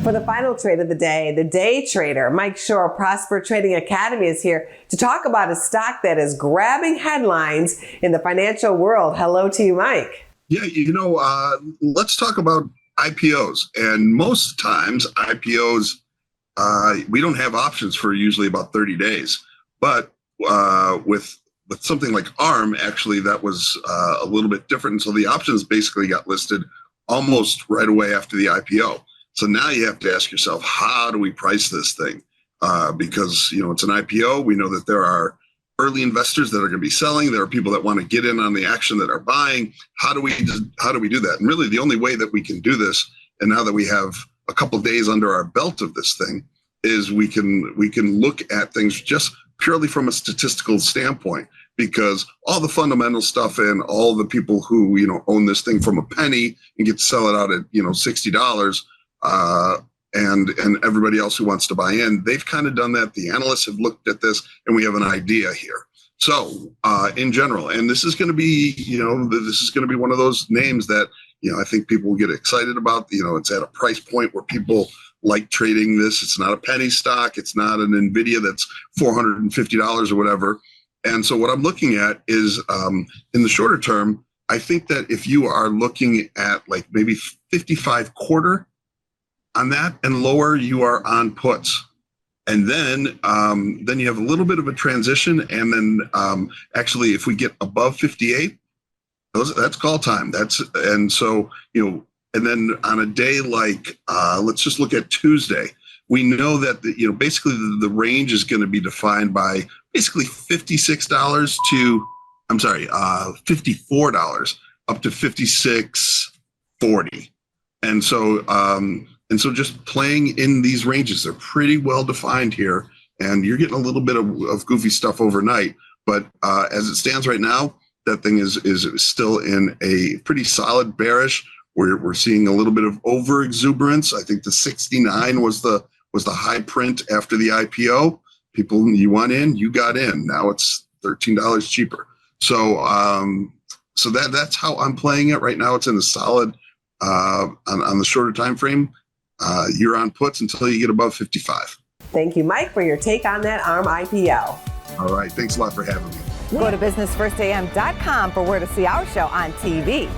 For the final trade of the day trader, Mike Shorr, Prosper Trading Academy, is here to talk about a stock that is grabbing headlines in the financial world. Hello to you, Mike. Yeah, let's talk about IPOs. And most times IPOs, we don't have options for usually about 30 days. But with something like ARM, actually, that was a little bit different. So the options basically got listed almost right away after the IPO. So now you have to ask yourself, how do we price this thing? Because, it's an IPO. We know that there are early investors that are going to be selling. There are people that want to get in on the action that are buying. How do we do that? And really the only way that we can do this, and now that we have a couple of days under our belt of this thing, is we can look at things just purely from a statistical standpoint, because all the fundamental stuff and all the people who, own this thing from a penny and get to sell it out at, $60, and everybody else who wants to buy in, they've kind of done that. The analysts have looked at this, and we have an idea here. So in general, and this is going to be, this is going to be one of those names that, I think people will get excited about. It's at a price point where people like trading this. It's not a penny stock. It's not an NVIDIA that's $450 or whatever. And so what I'm looking at is in the shorter term, I think that if you are looking at like maybe 55 quarter on that and lower, you are on puts. And then you have a little bit of a transition. And then actually, if we get above 58, that's call time. And then on a day like, let's just look at Tuesday, we know that basically the range is going to be defined by basically $54 up to $56.40. And so just playing in these ranges, they're pretty well defined here, and you're getting a little bit of goofy stuff overnight. But as it stands right now, that thing is still in a pretty solid bearish. We're seeing a little bit of over exuberance. I think the 69 was the high print after the IPO. People, you want in, you got in. Now it's $13 cheaper. So that's how I'm playing it right now. It's in a solid on the shorter time frame. You're on puts until you get above 55. Thank you, Mike, for your take on that ARM IPO. All right. Thanks a lot for having me. Go to businessfirstam.com for where to see our show on TV.